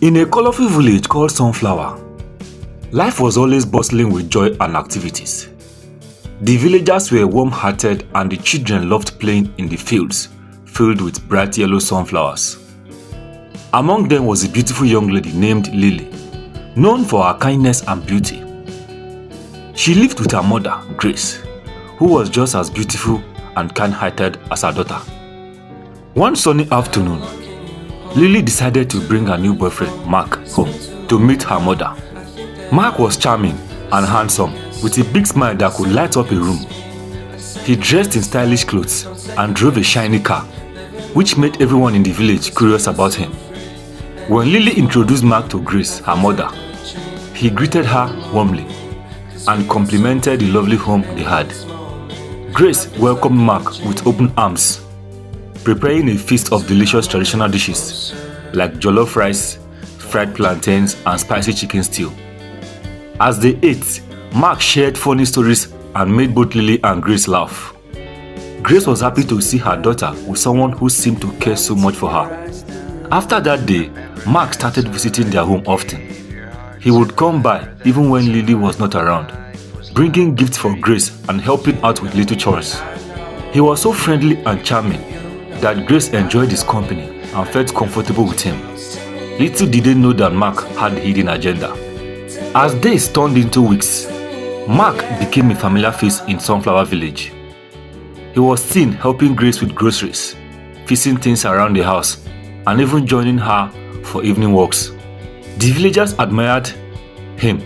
In a colorful village called Sunflower, life was always bustling with joy and activities. The villagers were warm-hearted and the children loved playing in the fields filled with bright yellow sunflowers. Among them was a beautiful young lady named Lily, known for her kindness and beauty. She lived with her mother, Grace, who was just as beautiful and kind-hearted as her daughter. One sunny afternoon, Lily decided to bring her new boyfriend, Mark, home to meet her mother. Mark was charming and handsome, with a big smile that could light up a room. He dressed in stylish clothes and drove a shiny car, which made everyone in the village curious about him. When Lily introduced Mark to Grace, her mother, he greeted her warmly and complimented the lovely home they had. Grace welcomed Mark with open arms, preparing a feast of delicious traditional dishes like jollof rice, fried plantains, and spicy chicken stew. As they ate, Mark shared funny stories and made both Lily and Grace laugh. Grace was happy to see her daughter with someone who seemed to care so much for her. After that day, Mark started visiting their home often. He would come by even when Lily was not around, bringing gifts for Grace and helping out with little chores. He was so friendly and charming that Grace enjoyed his company and felt comfortable with him. Little did they know that Mark had a hidden agenda. As days turned into weeks, Mark became a familiar face in Sunflower Village. He was seen helping Grace with groceries, fixing things around the house, and even joining her for evening walks. The villagers admired him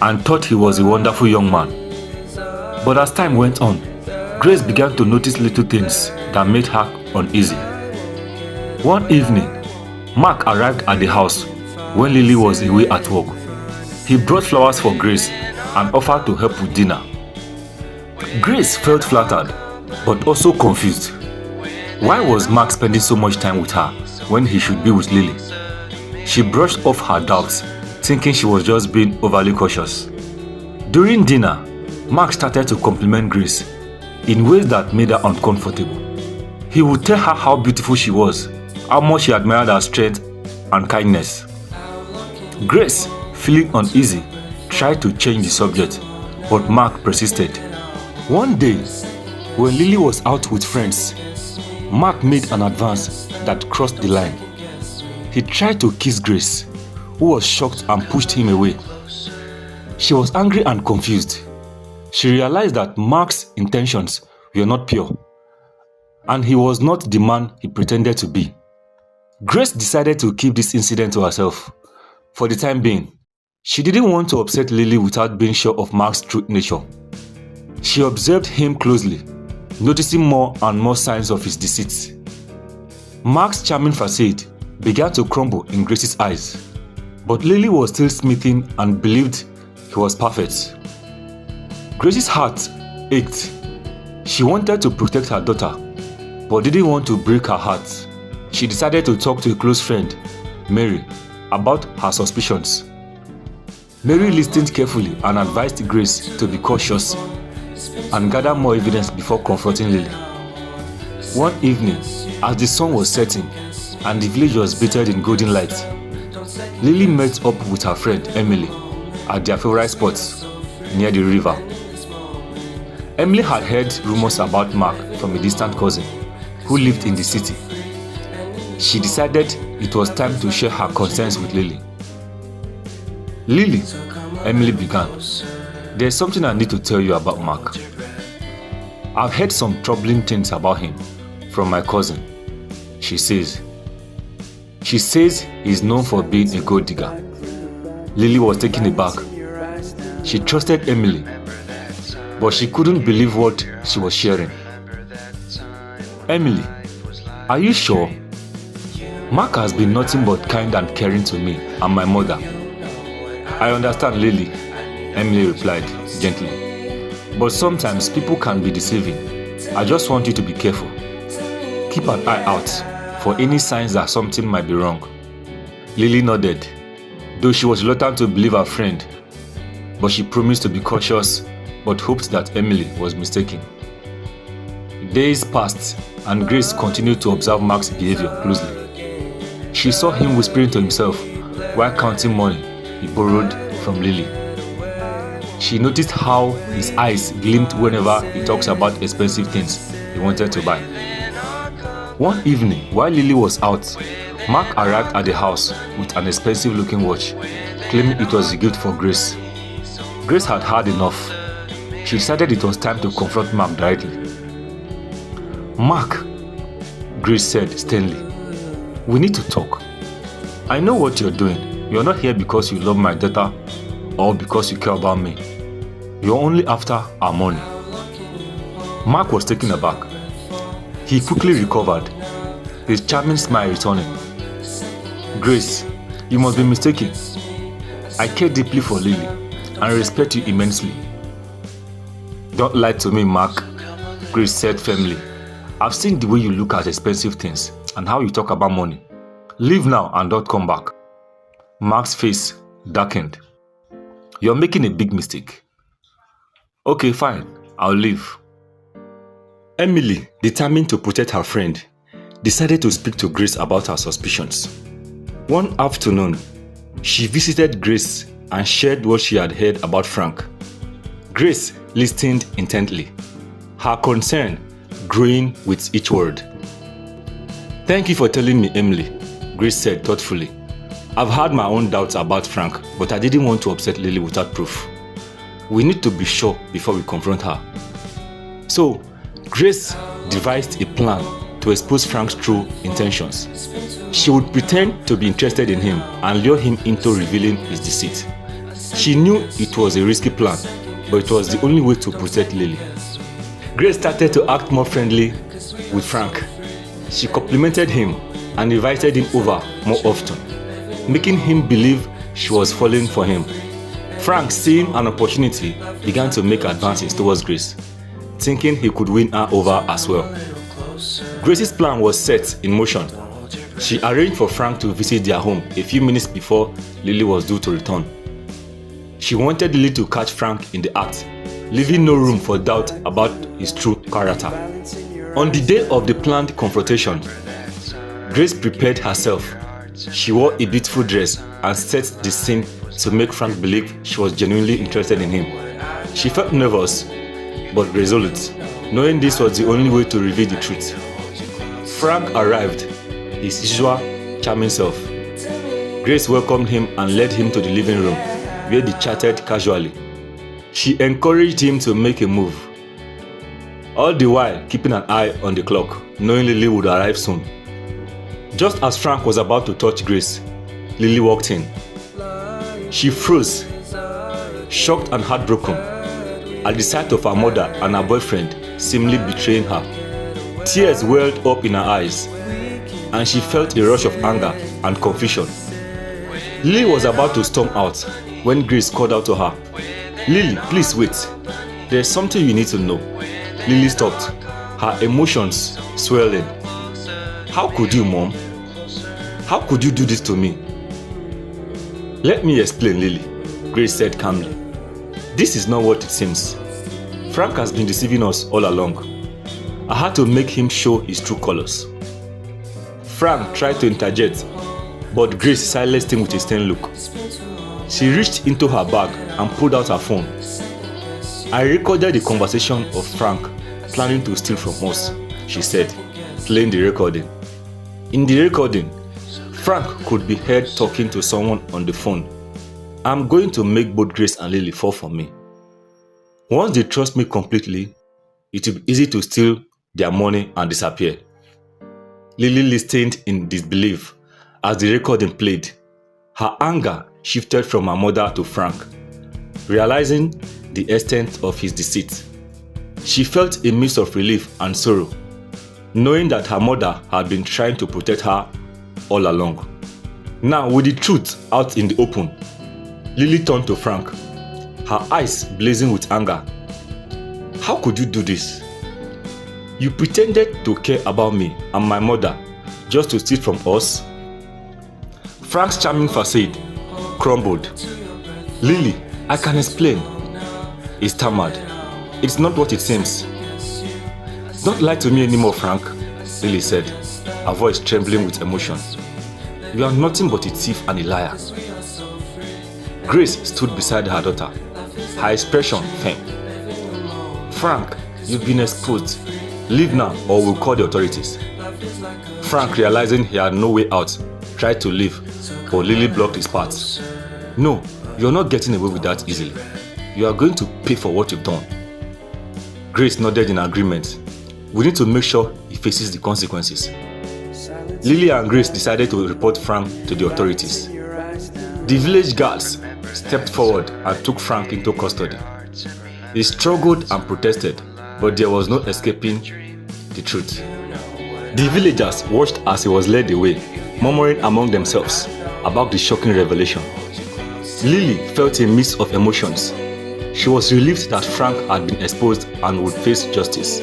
and thought he was a wonderful young man. But as time went on, Grace began to notice little things that made her uneasy. One evening, Mark arrived at the house when Lily was away at work. He brought flowers for Grace and offered to help with dinner. Grace felt flattered, but also confused. Why was Mark spending so much time with her when he should be with Lily? She brushed off her doubts, thinking she was just being overly cautious. During dinner, Mark started to compliment Grace in ways that made her uncomfortable. He would tell her how beautiful she was, how much he admired her strength and kindness. Grace, feeling uneasy, tried to change the subject, but Mark persisted. One day, when Lily was out with friends, Mark made an advance that crossed the line. He tried to kiss Grace, who was shocked and pushed him away. She was angry and confused. She realized that Mark's intentions were not pure, and he was not the man he pretended to be. Grace decided to keep this incident to herself. For the time being, she didn't want to upset Lily without being sure of Mark's true nature. She observed him closely, noticing more and more signs of his deceit. Mark's charming facade began to crumble in Grace's eyes, but Lily was still smitten and believed he was perfect. Grace's heart ached. She wanted to protect her daughter, but didn't want to break her heart. She decided to talk to a close friend, Mary, about her suspicions. Mary listened carefully and advised Grace to be cautious and gather more evidence before confronting Lily. One evening, as the sun was setting and the village was bathed in golden light, Lily met up with her friend Emily at their favorite spot near the river. Emily had heard rumors about Mark from a distant cousin who lived in the city. She decided it was time to share her concerns with Lily. Lily, Emily began, "There's something I need to tell you about Mark. I've heard some troubling things about him from my cousin," she says. She says he's known for being a gold digger. Lily was taken aback. She trusted Emily, but she couldn't believe what she was sharing. "Emily, are you sure? Mark has been nothing but kind and caring to me and my mother." "I understand, Lily," Emily replied gently, "but sometimes people can be deceiving. I just want you to be careful. Keep an eye out for any signs that something might be wrong." Lily nodded, though she was reluctant to believe her friend, but she promised to be cautious but hoped that Emily was mistaken. Days passed and Grace continued to observe Mark's behavior closely. She saw him whispering to himself while counting money he borrowed from Lily. She noticed how his eyes gleamed whenever he talks about expensive things he wanted to buy. One evening, while Lily was out, Mark arrived at the house with an expensive-looking watch, claiming it was a gift for Grace. Grace had had enough. She decided it was time to confront Mark directly. "Mark," Grace said sternly, "we need to talk. I know what you're doing. You're not here because you love my daughter or because you care about me. You're only after our money." Mark was taken aback. He quickly recovered, his charming smile returning. "Grace, you must be mistaken. I care deeply for Lily and respect you immensely." "Don't lie to me, Mark," Grace said firmly. "I've seen the way you look at expensive things and how you talk about money. Leave now and don't come back." Mark's face darkened. "You're making a big mistake." "Okay, fine, I'll leave." Emily, determined to protect her friend, decided to speak to Grace about her suspicions. One afternoon, she visited Grace and shared what she had heard about Frank. Grace listened intently, her concern growing with each word. "Thank you for telling me, Emily," Grace said thoughtfully. "I've had my own doubts about Frank, but I didn't want to upset Lily without proof. We need to be sure before we confront her." So, Grace devised a plan to expose Frank's true intentions. She would pretend to be interested in him and lure him into revealing his deceit. She knew it was a risky plan, but it was the only way to protect Lily. Grace started to act more friendly with Frank. She complimented him and invited him over more often, making him believe she was falling for him. Frank, seeing an opportunity, began to make advances towards Grace, thinking he could win her over as well. Grace's plan was set in motion. She arranged for Frank to visit their home a few minutes before Lily was due to return. She wanted Lily to catch Frank in the act, leaving no room for doubt about his true character. On the day of the planned confrontation, Grace prepared herself. She wore a beautiful dress and set the scene to make Frank believe she was genuinely interested in him. She felt nervous but resolute, knowing this was the only way to reveal the truth. Frank arrived, his usual charming self. Grace welcomed him and led him to the living room, where they chatted casually. She encouraged him to make a move, all the while keeping an eye on the clock, knowing Lily would arrive soon. Just as Frank was about to touch Grace, Lily walked in. She froze, shocked and heartbroken at the sight of her mother and her boyfriend seemingly betraying her. Tears welled up in her eyes, and she felt a rush of anger and confusion. Lily was about to storm out when Grace called out to her, "Lily, please wait. There's something you need to know." Lily stopped, her emotions swelling. "How could you, Mom? How could you do this to me?" "Let me explain, Lily," Grace said calmly. "This is not what it seems. Frank has been deceiving us all along. I had to make him show his true colors." Frank tried to interject, but Grace silenced him with a stern look. She reached into her bag and pulled out her phone. "I recorded the conversation of Frank planning to steal from us," she said, playing the recording. In the recording, Frank could be heard talking to someone on the phone. "I'm going to make both Grace and Lily fall for me. Once they trust me completely, it will be easy to steal their money and disappear." Lily listened in disbelief as the recording played. Her anger shifted from her mother to Frank, realizing the extent of his deceit. She felt a mix of relief and sorrow, knowing that her mother had been trying to protect her all along. Now, with the truth out in the open, Lily turned to Frank, her eyes blazing with anger. "How could you do this? You pretended to care about me and my mother just to steal from us?" Frank's charming facade crumbled. "Lily, I can explain," he stammered. "It's not what it seems." "Don't lie to me anymore, Frank," Lily said, her voice trembling with emotion. You are nothing but a thief and a liar. Grace stood beside her daughter, her expression firm. Frank, you've been exposed. Leave now or we'll call the authorities. Frank, realizing he had no way out, tried to leave, but Lily blocked his path. No, you're not getting away with that easily. You are going to pay for what you've done. Grace nodded in agreement. We need to make sure he faces the consequences. Lily and Grace decided to report Frank to the authorities. The village guards stepped forward and took Frank into custody. He struggled and protested, but there was no escaping the truth. The villagers watched as he was led away, murmuring among themselves about the shocking revelation. Lily felt a mix of emotions. She was relieved that Frank had been exposed and would face justice.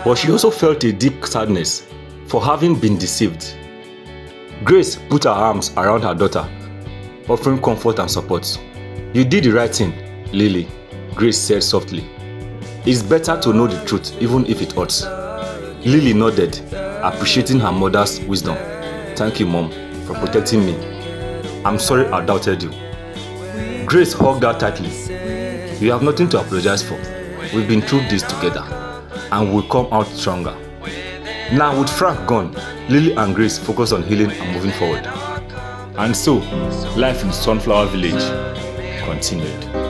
But she also felt a deep sadness for having been deceived. Grace put her arms around her daughter, offering comfort and support. You did the right thing, Lily, Grace said softly. It's better to know the truth even if it hurts. Lily nodded, appreciating her mother's wisdom. Thank you, Mom, for protecting me. I'm sorry I doubted you. Grace hugged her tightly. You have nothing to apologize for. We've been through this together, and we'll come out stronger. Now with Frank gone, Lily and Grace focus on healing and moving forward. And so, life in Sunflower Village continued.